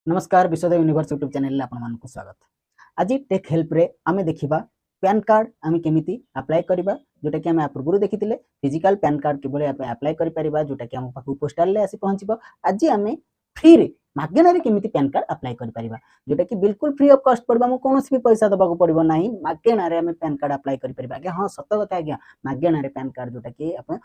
नमस्कार विशोध universe YouTube channel आपको स्वागत। आज टेक हेल्प रे आमे देखिबा पैन कार्ड आमे केमिति अप्लाई करबा जोटा कि आमे पूर्व देखी फिजिकल पैन कार्ड किबले अप्लाई करि परिबा जोटा कि हम पाखु पोस्टल ले आसी पहुंचबो। आज आमे फ्री रे मागेना रे केमिति पैन कार्ड अप्लाई करि परिबा जोटा कि बिल्कुल फ्री ऑफ कॉस्ट पड़बा। कोनोसी भी पैसा दबाको पड़बो नाही, मागेना रे आमे पैन कार्ड अप्लाई करि परिबा। आज्ञा हां सत कथा आज्ञा, मागेना रे पैन कार्ड जोटा कि आपण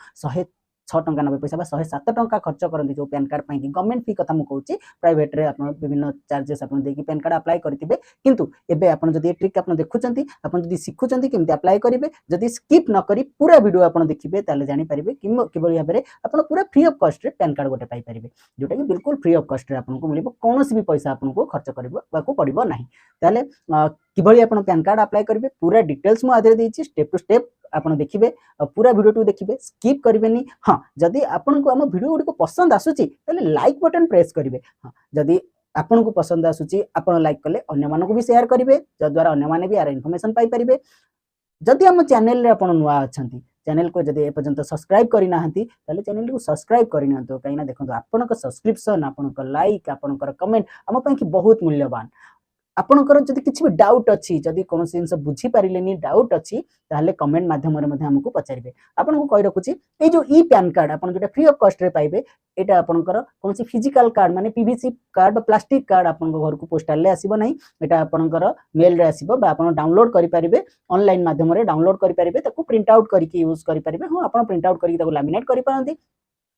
106.90 पैसा 107 टंका खर्च करती जो पैन कार्ड पाई गवर्नमेंट फी कथा मुझे प्राइवेट रे आप विभिन्न चार्जेस आप पैन कार्ड अप्लाई करेंगे। किंतु एबे आप जदि ट्रिक आप देखुं आप शिखुं केमती अप्लाई करेंगे जदि स्किप न करी पूरा वीडियो आप देखिए ताले जानि पारिबे कि भाव में आप पूरा फ्री ऑफ कॉस्ट रे पैन कार्ड गोटे पाई परिबे जोटा कि बिल्कुल फ्री ऑफ कॉस्ट रे आपको मिलिबो। कोनोसी भी पैसा आपको खर्च करबाको पड़िबो नाही। ताले किभली आप पैन कार्ड अप्लाई करेंगे पूरा डिटेल्स मु आधे देछि स्टेप टू स्टेप आप देखिए पूरा वीडियो देखिए स्किप करेंगे। हाँ जदि आपको आम वीडियो गुड़ी पसंद आसूची ताले लाइक बटन प्रेस करेंगे। हाँ जदि आपन को पसंद आसूची आपन लाइक कले अन्य मानक भी शेयर करेंगे जद्वारा अन्य माने भी यार इनफॉरमेशन पाई परिबे। जदि आम चैनल रे आपन नुआ अछंती चैनल को जदि ए पर्यंत सब्सक्राइब करि नाहंती ताले चैनल को सब्सक्राइब करि नांतो काईना देखंतु आपन को सब्सक्रिप्शन आपन को लाइक आपन को कमेंट आम पई कि बहुत मूल्यवान। आपनकर जदि किछि भी डाउट अछि जदि कोनोसी जिंस बुझी पारिलेनी डाउट अछि ताले कमेंट माध्यम रे मध्ये हमकु पचारिबे। आपन को कहि रखुछि ए जो ई पैन कार्ड आपन जेटा फ्री ऑफ कॉस्ट रे पाइबे एटा आपनकर कोनोसी फिजिकल कार्ड माने पीवीसी कार्ड प्लास्टिक कार्ड आपन घर को पोस्टल ले आसीबो नाही। एटा आपनकर मेल रे आसीबो बा आपन डाउनलोड करि पारिबे ऑनलाइन माध्यम रे डाउनलोड करि पारिबे ताकू प्रिंट आउट करके यूज करि पारिबे। हां आपन प्रिंट आउट करके ताकू लैमिनेट करि पारंती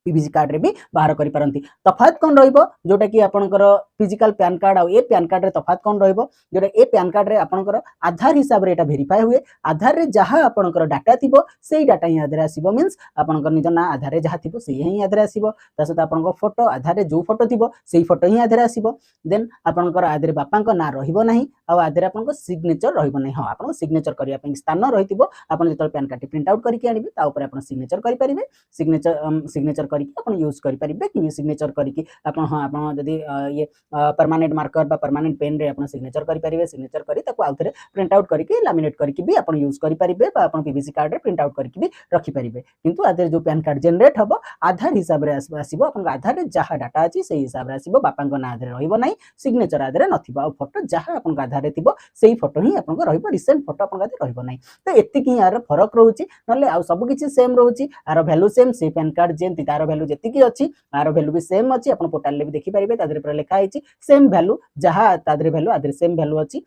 पीवीसी कार्ड रे भी बाहर करि पारंती। तफात कोन रहइबो जोटा कि आपनकर फिजिकल पैन कार्ड आ ए पैन कार्ड रे तफात कोन रहइबो जोटा ए पैन कार्ड रे आपनकर आधार हिसाब रे एटा वेरीफाई हुए। आधार रे जहां आपनकर डाटा थिबो सेही डाटा ही आधार आसीबो मींस आपनकर निज ना आधार रे जहां थिबो सेही ही आधार आसीबो। तासत आपनकर फोटो आधार रे जो फोटो थिबो सेही फोटो ही आधार आसीबो। देन आपनकर आधार बापा को ना रहिबो नाही आ आधार आपनकर सिग्नेचर रहिबो नाही। हां आपन सिग्नेचर करिया पे स्थान रहितिबो आपन जतल पैन कार्ड प्रिंट आउट करके आनिबे ता ऊपर आपन सिग्नेचर करि परिबे। सिग्नेचर करके अपन यूज करि परिबे कि सिग्नेचर करके अपन हां अपन जदि ये परमानेंट मार्कर बा परमानेंट पेन रे अपन सिग्नेचर करि परिबे। सिग्नेचर करी ताको आउथरे प्रिंट आउट करके लैमिनेट करके भी अपन यूज करि परिबे बा अपन पीवीसी कार्ड रे प्रिंट आउट करके भी रखि परिबे। किंतु आधर जो पैन कार्ड जनरेट हबो आधार हिसाब रे आसीबो अपन आधार रे जहां डाटा अछि सेही हिसाब रे आसीबो। बापा को ना आधार रहिबो नाही सिग्नेचर आधार नथिबो आ फोटो जहां अपन आधार रे थिबो सेही फोटो ही अपन रहिबो रिसेंट फोटो अपन आधार रहिबो नाही। तो एतिकी यार फरक रहउची नले आ सब किछि सेम रहउची आरो वैल्यू सेम से पैन कार्ड जेंति तार वैल्यू जेतिकी अछि आरो वैल्यू भी सेम अछि। अपन पोर्टल ले भी देखि परिबे तादरे पर लिखा आइछि सेम वैल्यू जहां तादरे वैल्यू आदरे सेम वैल्यू अछि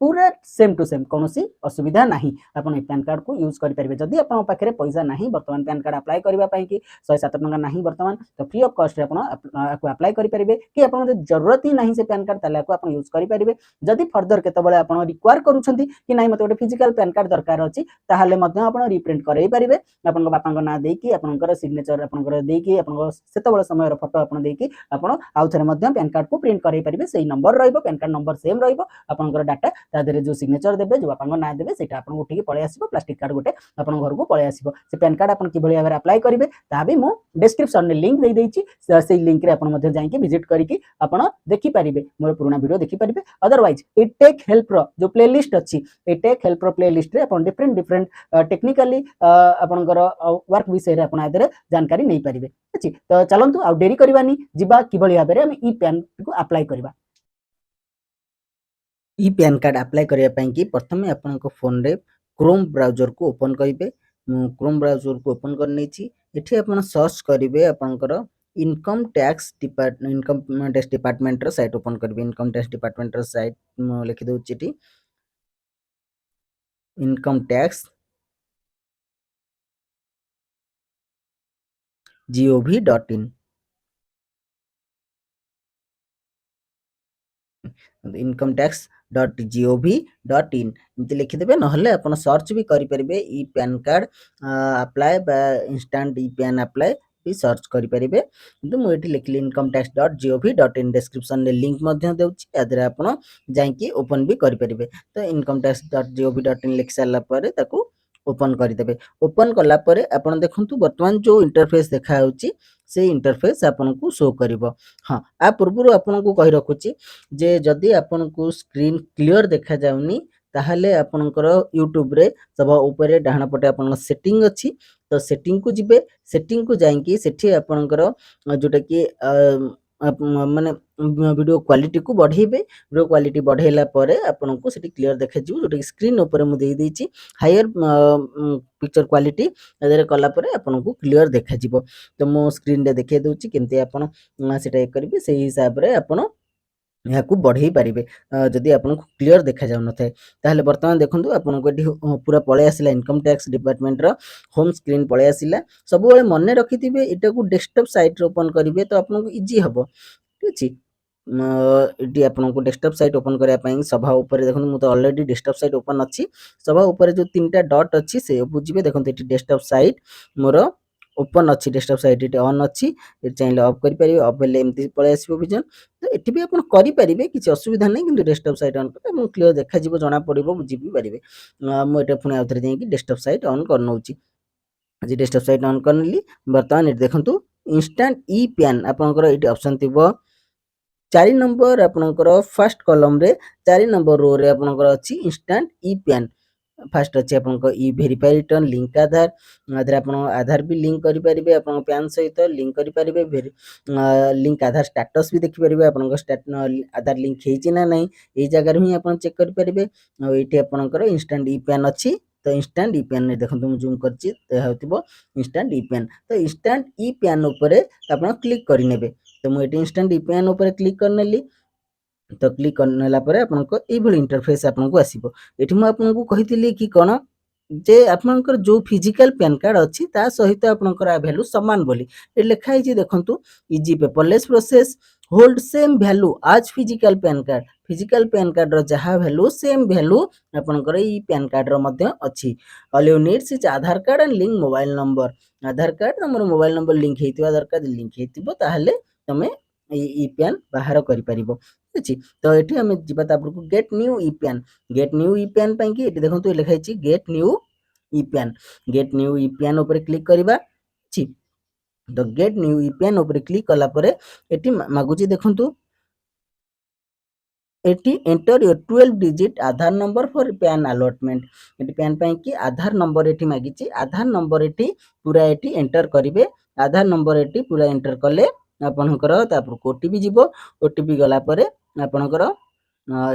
पूरा सेम टू सेम कोनोसी असुविधा नाही। आपण पैन कार्ड को यूज करि परिबे। जदि आपण पाखरे पैसा नाही वर्तमान पैन कार्ड अप्लाई करबा पई कि 107 टंका नाही वर्तमान तो फ्री ऑफ कॉस्ट रे आपण आपको अप्लाई करि परिबे कि आपण जे जरूरत ही नाही से पैन कार्ड ताले आपको आपण यूज करि परिबे। जदि फर्दर केते बळे आपण रिक्वायर करूछंती कि नाही मते ओटे फिजिकल पैन कार्ड दरकार अछि ताहाले मध्ये आपण रिप्रिंट करई परिबे। आपण बापा को ना देई कि आपनकर सिग्नेचर आपनकर देई कि आपण सेते बळे समय रो फोटो आपण देई कि आपण आउथरे मध्ये पैन कार्ड को प्रिंट करई परिबे। सेही नंबर रहइबो पैन कार्ड नंबर सेम रहइबो आपनकर डाटा तादरे जो सिग्नेचर देबे जो बापा ना देबे सेटा आपन उठिके पळे आसीबो। प्लास्टिक कार्ड गोटे आपन घर को पळे आसीबो। से पैन कार्ड आपन किभली भाबरे अप्लाई करिवे ता भी मु डिस्क्रिप्शन में लिंक दे देछि से लिंक रे आपन मध्ये जाई के विजिट करिके आपन देखि परिबे मोर पुराना वीडियो देखि परिबे। अदरवाइज ए टेक हेल्प रो जो प्लेलिस्ट अछि ए टेक हेल्प रो प्लेलिस्ट रे आपन डिफरेंट टेक्निकली आपनकर वर्क विषय रे आपन आदरे जानकारी नै परिबे अछि। तो चलंतु आ देरी करबानी जिबा किभली भाबरे हम ई पैन को अप्लाई करबा। ई पैन कार्ड अप्लाई करिया पई कि प्रथमे आपन फोन रे क्रोम ब्राउजर को ओपन करिवे। क्रोम ब्राउजर को ओपन कर नेछि एठी आपन सर्च करिवे आपनकर इनकम टैक्स डिपार्टमेंट रो साइट ओपन करिवे। इनकम टैक्स डिपार्टमेंट रो साइट मु लिखि दउछि एठी income tax gov.in income tax .gov.in एमती लिखिदेवे नहले अपन सर्च भी करि परिबे ई पैन कार्ड अप्लाई बा इंस्टेंट ई पैन अप्लाई भी सर्च करि परिबे। किंतु मु एठी लिखली इनकम टैक्स .gov.in डिस्क्रिप्शन रे लिंक मध्य देउछि आदरे अपन जाई कि ओपन भी करि परिबे। तो इनकम टैक्स .gov.in लिख साला परे ताकू ओपन करिदेबे। ओपन कला परे आपण देखंतु वर्तमान जो इंटरफेस देखा होउछि से इंटरफेस आपन को शो करिवो। हां आ पूर्वरु आपन को कहि रखुछि जे जदि आपन को स्क्रीन क्लियर देखा जाउनी ताहले आपनकर यूट्यूब रे सब ऊपर डाहण पटे आपन सेटिंग अछि तो सेटिंग को जिबे। सेटिंग को जाई कि सेठी आपनकर जोटा कि ମାନେ ଭିଡ଼ିଓ କ୍ୱାଲିଟିକୁ ବଢ଼େଇବେ। ଭିଡ଼ିଓ କ୍ୱାଲିଟି ବଢ଼େଇଲା ପରେ ଆପଣଙ୍କୁ ସେଠି କ୍ଲିୟର ଦେଖାଯିବ, ଯୋଉଟାକି ସ୍କ୍ରିନ୍ ଉପରେ ମୁଁ ଦେଇଦେଇଛି। ହାୟର ପିକ୍ଚର କ୍ୱାଲିଟି ଏଥିରେ କଲା ପରେ ଆପଣଙ୍କୁ କ୍ଲିୟର ଦେଖାଯିବ। ତ ମୁଁ ସ୍କ୍ରିନ୍ରେ ଦେଖେଇ ଦେଉଛି କେମିତି ଆପଣ ସେଟା ଇଏ କରିବେ। ସେଇ ହିସାବରେ ଆପଣ ଏହାକୁ ବଢ଼େଇ ପାରିବେ ଯଦି ଆପଣଙ୍କୁ କ୍ଲିୟର ଦେଖାଯାଉନଥାଏ। ତାହେଲେ ବର୍ତ୍ତମାନ ଦେଖନ୍ତୁ ଆପଣଙ୍କୁ ଏଠି ପୁରା ପଳେଇ ଆସିଲା ଇନକମ୍ ଟ୍ୟାକ୍ସ ଡିପାର୍ଟମେଣ୍ଟର ହୋମ୍ ସ୍କ୍ରିନ୍ ପଳେଇ ଆସିଲା। ସବୁବେଳେ ମନେ ରଖିଥିବେ ଏଟାକୁ ଡେସ୍କଟପ୍ ସାଇଟ୍ରେ ଓପନ୍ କରିବେ ତ ଆପଣଙ୍କୁ ଇଜି ହେବ। ଠିକ୍ ଅଛି। ଏଠି ଆପଣଙ୍କୁ ଡେସ୍କଟପ୍ ସାଇଟ୍ ଓପନ୍ କରିବା ପାଇଁ ସଭା ଉପରେ ଦେଖନ୍ତୁ, ମୁଁ ତ ଅଲରେଡ଼ି ଡେସ୍କଟପ୍ ସାଇଟ୍ ଓପନ୍ ଅଛି। ସଭା ଉପରେ ଯେଉଁ 3ଟା ଡଟ୍ ଅଛି ସେକୁ ଯିବେ। ଦେଖନ୍ତୁ ଏଠି ଡେସ୍କଟପ୍ ସାଇଟ୍ ମୋର ଓପନ୍ ଅଛି, ଡେସ୍କଟପ୍ ସାଇଟ୍ ଏଠି ଅନ୍ ଅଛି। ଏଠି ଚାହିଁଲେ ଅଫ୍ କରିପାରିବେ, ଅଫ୍ ହେଲେ ଏମିତି ପଳେଇ ଆସିବ ଭିଜନ୍। ତ ଏଠି ବି ଆପଣ କରିପାରିବେ, କିଛି ଅସୁବିଧା ନାହିଁ। କିନ୍ତୁ ଡେସ୍କଟପ୍ ସାଇଟ୍ ଅନ୍ କଲେ ଆପଣଙ୍କୁ କ୍ଲିୟର ଦେଖାଯିବ, ଜଣାପଡ଼ିବ, ବୁଝି ବି ପାରିବେ। ମୁଁ ଏଟା ପୁଣି ଆଉଥରେ ଯାଇକି ଡେସ୍କଟପ୍ ସାଇଟ୍ ଅନ୍ କରିନେଉଛି। ଆଜି ଡେସ୍କଟପ୍ ସାଇଟ୍ ଅନ୍ କରିନେଲି। ବର୍ତ୍ତମାନ ଏଠି ଦେଖନ୍ତୁ ଇନଷ୍ଟାଣ୍ଟ ଇ ପ୍ୟାନ୍ ଆପଣଙ୍କର ଏଇଠି ଅପସନ୍ ଥିବ 4 ନମ୍ବର ଆପଣଙ୍କର ଫାର୍ଷ୍ଟ କଲମ୍ରେ 4 ନମ୍ବର ରୋରେ ଆପଣଙ୍କର ଅଛି ଇନଷ୍ଟାଣ୍ଟ ଇ ପ୍ୟାନ୍। ଫାର୍ଷ୍ଟ ଅଛି ଆପଣଙ୍କ ଇ ଭେରିଫାଇ ରିଟର୍ନ ଲିଙ୍କ ଆଧାର। ଏଥିରେ ଆପଣ ଆଧାର ବି ଲିଙ୍କ କରିପାରିବେ, ଆପଣଙ୍କ ପ୍ୟାନ୍ ସହିତ ଲିଙ୍କ କରିପାରିବେ। ଲିଙ୍କ ଆଧାର ଷ୍ଟାଟସ୍ ବି ଦେଖିପାରିବେ, ଆପଣଙ୍କ ଆଧାର ଲିଙ୍କ ହେଇଛି ନା ନାହିଁ ଏଇ ଜାଗାରେ ହିଁ ଆପଣ ଚେକ୍ କରିପାରିବେ। ଆଉ ଏଇଠି ଆପଣଙ୍କର ଇନଷ୍ଟାଣ୍ଟ ଇ ପ୍ୟାନ୍ ଅଛି। ତ ଇନଷ୍ଟାଣ୍ଟ ଇ ପ୍ୟାନ୍ ଦେଖନ୍ତୁ ମୁଁ ଜୁମ୍ କରିଛି, ଏହା ହେଉଥିବ ଇନଷ୍ଟାଣ୍ଟ ଇ ପ୍ୟାନ୍। ତ ଇନଷ୍ଟାଣ୍ଟ ଇ ପ୍ୟାନ୍ ଉପରେ ଆପଣ କ୍ଲିକ୍ କରିନେବେ। ତ ମୁଁ ଏଠି ଇନଷ୍ଟାଣ୍ଟ ଇ ପ୍ୟାନ୍ ଉପରେ କ୍ଲିକ୍ କରିନେଲି। ତ କ୍ଲିକ୍ କରିନେଲା ପରେ ଆପଣଙ୍କ ଏଇଭଳି ଇଣ୍ଟରଫେସ୍ ଆପଣଙ୍କୁ ଆସିବ। ଏଠି ମୁଁ ଆପଣଙ୍କୁ କହିଥିଲି କି କ'ଣ ଯେ ଆପଣଙ୍କର ଯେଉଁ ଫିଜିକାଲ ପ୍ୟାନ୍ କାର୍ଡ଼ ଅଛି ତା ସହିତ ଆପଣଙ୍କର ଆ ଭ୍ୟାଲୁ ସମାନ ବୋଲି। ଏଠି ଲେଖା ହେଇଛି ଦେଖନ୍ତୁ, easy paperless process hold same value as physical PAN card. Physical PAN କାର୍ଡ଼ର ଯାହା ଭ୍ୟାଲୁ ସେମ୍ ଭ୍ୟାଲୁ ଆପଣଙ୍କର ଏଇ ପ୍ୟାନ୍ କାର୍ଡ଼ର ମଧ୍ୟ ଅଛି। All you needs is Aadhaar card and link mobile number. Aadhaar card ତମର ମୋବାଇଲ ନମ୍ବର ଲିଙ୍କ ହେଇଥିବା ଦରକାର। ଲିଙ୍କ ହେଇଥିବ ତାହେଲେ ତମେ ଇ ପ୍ୟାନ୍ ବାହାର କରିପାରିବ। ଠିକ୍ ଅଛି। ତ ଏଠି ଆମେ ଯିବା ତାପରକୁ ଗେଟ୍ ନ୍ୟୁ ଇ ପ୍ୟାନ୍। ଗେଟ୍ ନ୍ୟୁ ଇ ପ୍ୟାନ୍ ପାଇଁକି ଏଠି ଦେଖନ୍ତୁ ଲେଖା ହେଇଛି ଗେଟ୍ ନ୍ୟୁ ଇ ପ୍ୟାନ୍। ଗେଟ୍ ନ୍ୟୁ ଇ ପ୍ୟାନ୍ ଉପରେ କ୍ଲିକ୍ କରିବା। ତ ଗେଟ୍ ନ୍ୟୁ ଇ ପ୍ୟାନ୍ ଉପରେ କ୍ଲିକ୍ କଲା ପରେ ଏଠି ମାଗୁଛି ଦେଖନ୍ତୁ, ଏଠି enter your 12 digit Aadhaar number for PAN allotment. ଏଠି ପ୍ୟାନ୍ ପାଇଁକି ଆଧାର ନମ୍ବର ଏଠି ମାଗିଛି। ଆଧାର ନମ୍ବର ଏଠି ପୁରା ଏଠି ଏଣ୍ଟର କରିବେ। ଆଧାର ନମ୍ବର ଏଠି ପୁରା ଏଣ୍ଟର କଲେ ଆପଣଙ୍କର ତାପରକୁ ଓଟିପି ଯିବ। ଓଟିପି ଗଲା ପରେ ଆପଣଙ୍କର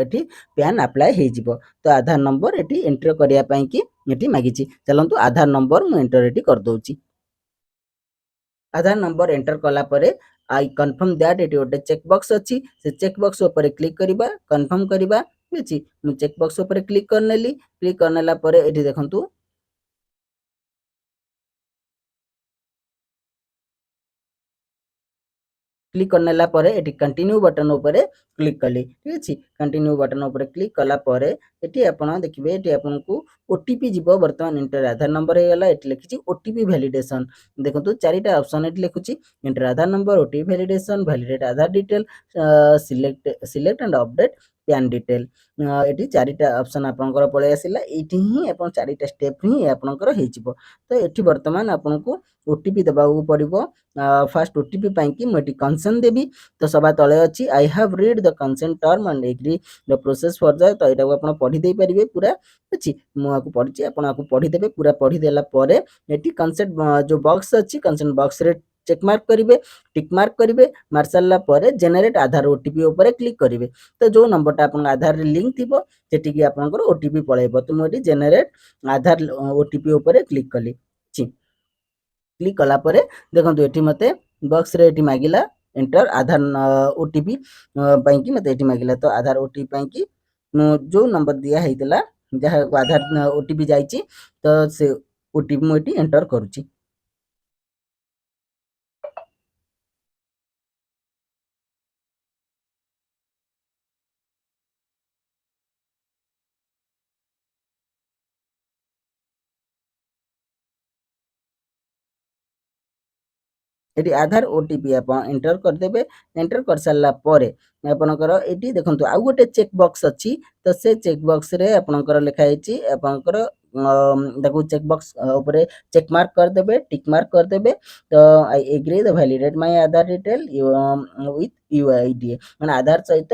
ଏଠି ପ୍ୟାନ୍ ଆପ୍ଲାଏ ହେଇଯିବ। ତ ଆଧାର ନମ୍ବର ଏଠି ଏଣ୍ଟର କରିବା ପାଇଁକି ଏଠି ମାଗିଛି। ଚାଲନ୍ତୁ ଆଧାର ନମ୍ବର ମୁଁ ଏଣ୍ଟର ଏଠି କରିଦେଉଛି। ଆଧାର ନମ୍ବର ଏଣ୍ଟର କଲା ପରେ ଆଇ କନଫର୍ମ ଦ୍ୟାଟ୍ ଏଠି ଗୋଟେ ଚେକ୍ ବକ୍ସ ଅଛି। ସେ ଚେକ୍ ବକ୍ସ ଉପରେ କ୍ଲିକ୍ କରିବା, କନଫର୍ମ କରିବା। ଠିକ୍ ଅଛି। ମୁଁ ଚେକ୍ ବକ୍ସ ଉପରେ କ୍ଲିକ୍ କରିନେଲି। କ୍ଲିକ୍ କରିନେଲା ପରେ ଏଠି ଦେଖନ୍ତୁ କ୍ଲିକ୍ କରିନେଲା ପରେ ଏଠି କଣ୍ଟିନ୍ୟू ବଟନ୍ ଉପରେ କ୍ଲିକ୍ କଲି। ଠିକ୍ ଅଛି। କଣ୍ଟିନ୍ୟू ବଟନ୍ ଉପରେ କ୍ଲିକ୍ କଲା ପରେ ଏଠି ଆପଣ ଦେଖିବେ ଏଠି ଆପଣଙ୍କୁ ଓଟିପି ଯିବ। ବର୍ତ୍ତମାନ ଏଣ୍ଟର ଆଧାର ନମ୍ବର ହେଇଗଲା। ଏଠି ଲେଖିଛି ଓଟିପି ଭ୍ୟାଲିଡେସନ୍। ଦେଖନ୍ତୁ 4ଟା ଅପସନ୍ ଏଠି ଲେଖୁଛି, enter Aadhaar number, OTP validation, validate Aadhaar detail, select and update PAN detail. ଏଠି 4ଟା ଅପସନ୍ ଆପଣଙ୍କର ପଳେଇ ଆସିଲା। ଏଇଠି ହିଁ ଆପଣ 4ଟା ଷ୍ଟେପ୍ ହିଁ ଆପଣଙ୍କର ହେଇଯିବ। ତ ଏଠି ବର୍ତ୍ତମାନ ଆପଣଙ୍କୁ ଓଟିପି ଦେବାକୁ ପଡ଼ିବ। ଫାଷ୍ଟ ଓଟିପି ପାଇଁକି ମୁଁ ଏଠି କନସେଣ୍ଟ ଦେବି। ତ ସବା ତଳେ ଅଛି I have read the consent term and agree the process further. ତ ଏଇଟାକୁ ଆପଣ ପଢ଼ି ଦେଇପାରିବେ ପୁରା। ଅଛି ମୁଁ ଆକୁ ପଢ଼ିଛି, ଆପଣ ଆକୁ ପଢ଼ିଦେବେ। ପୁରା ପଢ଼ିଦେଲା ପରେ ଏଠି କନସେଣ୍ଟ ଯେଉଁ ବକ୍ସ ଅଛି କନସେଣ୍ଟ ବକ୍ସରେ ଚେକ୍ ମାର୍କ କରିବେ, ଟିକ୍ ମାର୍କ କରିବେ। ମାରି ସାରିଲା ପରେ ଜେନେରେଟ୍ ଆଧାର ଓଟିପି ଉପରେ କ୍ଲିକ୍ କରିବେ। ତ ଯେଉଁ ନମ୍ବରଟା ଆପଣଙ୍କ ଆଧାରରେ ଲିଙ୍କ ଥିବ ସେଠିକି ଆପଣଙ୍କର ଓଟିପି ପଳାଇବ। ତ ମୁଁ ଏଠି ଜେନେରେଟ୍ ଆଧାର ଓଟିପି ଉପରେ କ୍ଲିକ୍ କଲି। କ୍ଲିକ୍ କଲା ପରେ ଦେଖନ୍ତୁ ଏଠି ମୋତେ ବକ୍ସରେ ଏଠି ମାଗିଲା ଏଣ୍ଟର ଆଧାର ଓଟିପି ପାଇଁକି ମୋତେ ଏଠି ମାଗିଲା। ତ ଆଧାର ଓଟିପି ପାଇଁକି ମୁଁ ଯେଉଁ ନମ୍ବର ଦିଆ ହେଇଥିଲା, ଯାହା ଆଧାର ଓଟିପି ଯାଇଛି, ତ ସେ ଓଟିପି ମୁଁ ଏଠି ଏଣ୍ଟର କରୁଛି। ଏଠି ଆଧାର ଓଟିପି ଆପଣ ଏଣ୍ଟର କରିଦେବେ। ଏଣ୍ଟର କରିସାରିଲା ପରେ ଆପଣଙ୍କର ଏଠି ଦେଖନ୍ତୁ ଆଉ ଗୋଟେ ଚେକ୍ ବକ୍ସ ଅଛି। ତ ସେ ଚେକ୍ ବକ୍ସରେ ଆପଣଙ୍କର ଲେଖା ହେଇଛି ଆପଣଙ୍କର ତାକୁ ଚେକ୍ ବକ୍ସ ଉପରେ ଚେକ୍ ମାର୍କ କରିଦେବେ, ଟିକ୍ ମାର୍କ କରିଦେବେ। ତ I agree the validate my Aadhaar detail with UIDAI, ମାନେ ଆଧାର ସହିତ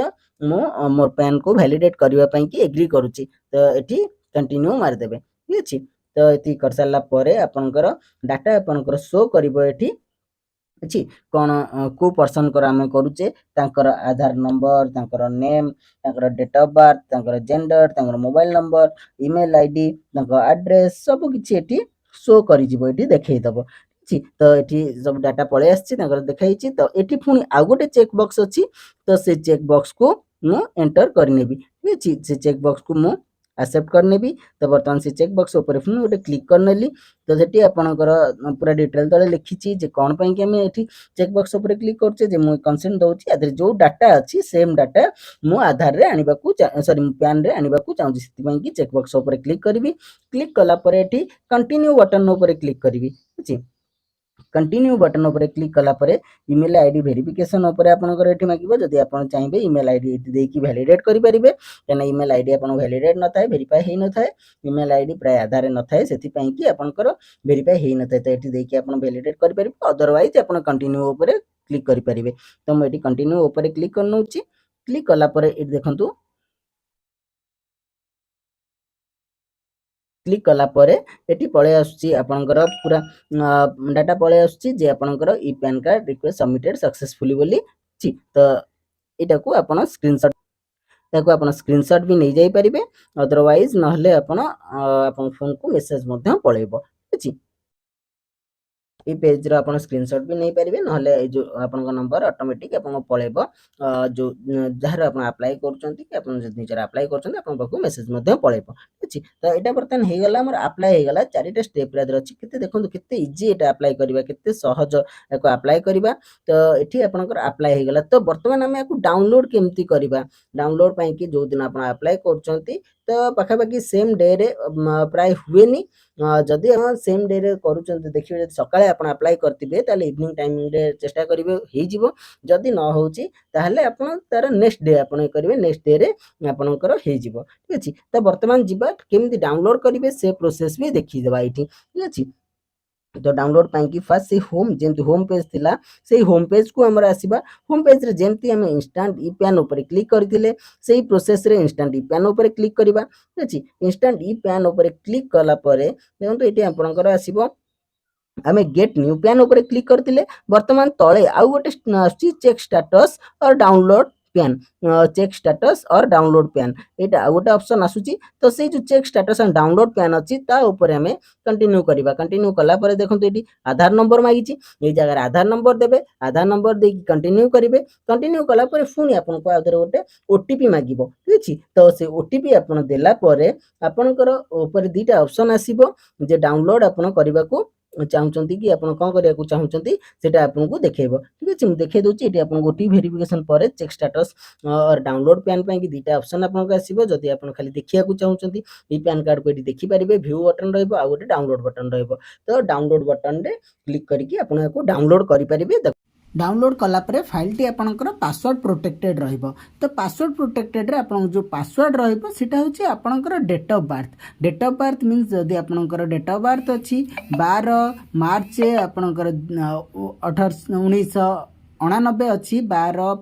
ମୁଁ ମୋର ପ୍ୟାନ୍କୁ ଭ୍ୟାଲିଡେଟ୍ କରିବା ପାଇଁକି ଏଗ୍ରି କରୁଛି। ତ ଏଠି କଣ୍ଟିନ୍ୟୁ ମାରିଦେବେ। ଠିକ୍ ଅଛି। ତ ଏତିକି କରିସାରିଲା ପରେ ଆପଣଙ୍କର ଡାଟା ଆପଣଙ୍କର ଶୋ କରିବ ଏଠି ଅଛି କ'ଣ କୋଉ ପର୍ସନଙ୍କର ଆମେ କରୁଛେ ତାଙ୍କର ଆଧାର ନମ୍ବର, ତାଙ୍କର ନେମ୍, ତାଙ୍କର ଡେଟ୍ ଅଫ୍ ବାର୍ଥ, ତାଙ୍କର ଜେଣ୍ଡର, ତାଙ୍କର ମୋବାଇଲ ନମ୍ବର, ଇମେଲ ଆଇଡି, ତାଙ୍କ ଆଡ୍ରେସ ସବୁ କିଛି ଏଠି ଶୋ କରିଯିବ, ଏଠି ଦେଖେଇଦବ। ଅଛି ତ ଏଠି ସବୁ ଡାଟା ପଳେଇ ଆସିଛି, ତାଙ୍କର ଦେଖାଇଛି। ତ ଏଠି ପୁଣି ଆଉ ଗୋଟେ ଚେକ୍ ବକ୍ସ ଅଛି, ତ ସେ ଚେକ୍ ବକ୍ସକୁ ମୁଁ ଏଣ୍ଟର କରିନେବି। ଠିକ୍ ଅଛି, ସେ ଚେକ୍ ବକ୍ସକୁ ମୁଁ ଆକ୍ସେପ୍ଟ କରିନେବି। ତ ବର୍ତ୍ତମାନ ସେ ଚେକ୍ ବକ୍ସ ଉପରେ ପୁଣି ଗୋଟେ କ୍ଲିକ୍ କରିନେଲି। ତ ସେଠି ଆପଣଙ୍କର ପୁରା ଡିଟେଲ ତଳେ ଲେଖିଛି ଯେ କ'ଣ ପାଇଁକି ଆମେ ଏଠି ଚେକ୍ ବକ୍ସ ଉପରେ କ୍ଲିକ୍ କରୁଛେ, ଯେ ମୁଁ କନସେଣ୍ଟ ଦଉଛି ଆଦେହରେ ଯୋଉ ଡାଟା ଅଛି ସେମ୍ ଡାଟା ମୁଁ ଆଧାରରେ ଆଣିବାକୁ ସରି ମୁଁ ପ୍ୟାନରେ ଆଣିବାକୁ ଚାହୁଁଛି, ସେଥିପାଇଁକି ଚେକ୍ ବକ୍ସ ଉପରେ କ୍ଲିକ୍ କରିବି। କ୍ଲିକ୍ କଲା ପରେ ଏଠି କଣ୍ଟିନ୍ୟୁ ବଟନ ଉପରେ କ୍ଲିକ୍ କରିବି। ଅଛି कंटिन्यू बटन उपर क्लिक कला परे इमेल आईडी वेरिफिकेशन उपर आपनकर एठी मागिबो। जदि आपण चाहिबे इमेल आईडी एठी देकी वैलिडेट करि परिबे, केना इमेल आईडी आपण वैलिडेट न थाए, वेरीफाई हेइ न थाए, इमेल आईडी प्राय आधार न थाए, सेति पई कि आपनकर वेरीफाई हेइ न थाए। तो एठी देकी आपण वैलिडेट करि परिबे, अदरवाइज आपण कंटिन्यू उपर क्लिक करि परिबे। तो मैं एठी कंटिन्यू उपर क्लिक करनोची। क्लिक कला परे एठी देखंतु क्लिक कला परे एठी पळे आसुची आपनकर पूरा डाटा पळे आसुची जे आपनकर e PAN card request submitted successfully बोली छी। तो एटा को आपण स्क्रीनशॉट ताको आपण स्क्रीनशॉट भी नै जाई परिबे, अदरवाइज नहले आपण आपण फोन को मेसेज मध्ये पळेबो। छी ये पेज रो आपण स्क्रीनशॉट भी नहीं पारिबे, नहले जो आपन नंबर ऑटोमेटिक आपन पळेबो जो जहार आपण अप्लाई करचंती कि आपण जदि निजर अप्लाई करचंती आपन पाखु मेसेज मध्ये पळेबो। अछि तो एटा बर्तन हे गला हमर अप्लाई हे गला, चारिटा स्टेप रा अछि। केते देखंतु केते इजी एटा अप्लाई करबा, केते सहज एको अप्लाई करबा। तो एठी आपनकर अप्लाई हे गला। तो वर्तमान हम याकू डाउनलोड केमती करबा, डाउनलोड पई कि जो दिन आपण अप्लाई करचंती तो पाखा पाखी सेम डे रे प्राय हुएनी। जदि हम सेम डे रे करूचंती, देखिबे जदि सकाळे आपण अप्लाई करथिबे ताले इवनिंग टाइम रे चेष्टा करिवे हेइ जिवो। जदि न होउची ताहले आपण तार नेक्स्ट डे आपण करिवे, नेक्स्ट डे रे आपणकर हेइ जिवो। ठीक अछि, तो वर्तमान जिबा केमती डाउनलोड करिवे से प्रोसेस भी देखि देबा एठी। ठीक अछि, तो डाउनलोड पाई कि फर्स्ट से होम जेमती होम पेज थिला से होम पेज को हमर आसीबा। होम पेज रे जेमती हम इंस्टेंट ई पैन ऊपर क्लिक करथिले सेही प्रोसेस रे इंस्टेंट ई पैन ऊपर क्लिक करबा। ठीक अछि, इंस्टेंट ई पैन ऊपर क्लिक कला परे देखंतु एठी आपणकर आसीबो आमे गेट न्यू पैन ऊपर क्लिक करथिले। वर्तमान तळे आउ गोटे आछि चेक स्टेटस और डाउनलोड पैन, चेक स्टेटस और डाउनलोड पैन एटा आउ गोटे ऑप्शन आसुची। तो से जो check status and download PAN अछि ता ऊपर हमें कंटिन्यू करबा। कंटिन्यू कला परे देखंतु एठी आधार नंबर मागिची, ए जगह आधार नंबर देबे, आधार नंबर देकी कंटिन्यू करिवे। कंटिन्यू कला परे फुनी आपन को आउथरे गोटे ओटीपी मागिबो। ठीक अछि, तो से ओटीपी आपन देला परे आपनकर ऊपर दीटा ऑप्शन आसीबो जे डाउनलोड आपन करबाको चाहूचंती कि आपण कोन करियाकू चाहूचंती सेटा आपनको देखेबो। ठीक अछि, मैं देखे दोची एटी आपनको ओटी वेरिफिकेशन परे चेक स्टेटस और डाउनलोड पैन पई कि दीटा ऑप्शन आपनको आसीबो। जदि आपण खाली देखियाकू चाहूचंती ई पैन कार्ड को एटी देखि परिबे, व्यू बटन रहइबो आ गोटे डाउनलोड बटन रहइबो। तो डाउनलोड बटन रे क्लिक करिकि आपण याको डाउनलोड करि परिबे। डाउनलोड कला परे फाइल टी आपनकर पासवर्ड प्रोटेक्टेड रहिबो। तो पासवर्ड प्रोटेक्टेड रे आपन जो पासवर्ड रहिबो सेटा होची आपनकर date of birth. Date of birth means जदि आपनकर डेट ऑफ बर्थ अछि 12 मार्च आपनकर 1999 अच्छी 12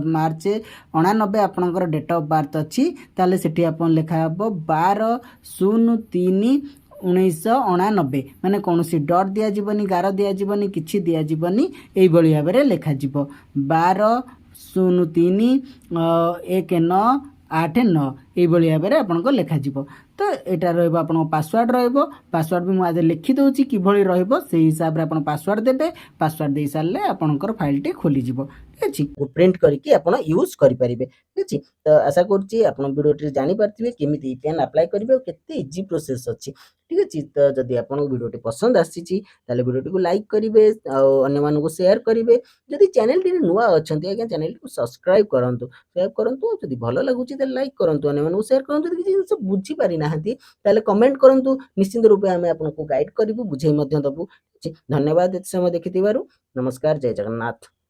मार्च 99 आपनकर डेट ऑफ बर्थ अच्छी, ताले सेठी आपन लेखा हबो 12/03/1999 माने कौन सी डॉट दिया जीवनी, गार दिया जीवनी, किछि दिया जीवनी, एई भली भाबरे लेखा जीवो 12/03/1989 एई भली भाबरे आपनको लेखा जीवो। तो एटा रहइबो आपन पासवर्ड रहइबो। पासवर्ड भी मु आज लिखि दोची कि भली रहइबो सेही हिसाब रे आपन पासवर्ड देबे। पासवर्ड दे सारले आपनकर फाइल टी खोली जीवो। ठीक अछि, प्रिंट करके आपन यूज करि परिबे। ठीक अछि, तो आशा करछि आपन वीडियो टी जानि पारथिबे केमिति पेन अप्लाई करिवे केते इजी प्रोसेस अछि। ठीक अछि, तो जदि आपन वीडियो टी पसंद आसीछि ताले वीडियो टी को लाइक करिवे आ अन्य मानको शेयर करिवे। जदि चैनल टी नुवा अछंती आज्ञा चैनल को सब्सक्राइब करंतु, सब्सक्राइब करंतु। जदि भलो लागुछि त लाइक करंतु, अन्य मानको शेयर करंतु। जदि किछि जिंस बुझी पारि नाहंती ताले कमेंट करंतु, निश्चित रूपे हमें आपनको गाइड करिवु, बुझेई मध्य दबु। धन्यवाद एते समय देखिथिबारु। नमस्कार, जय जगन्नाथ।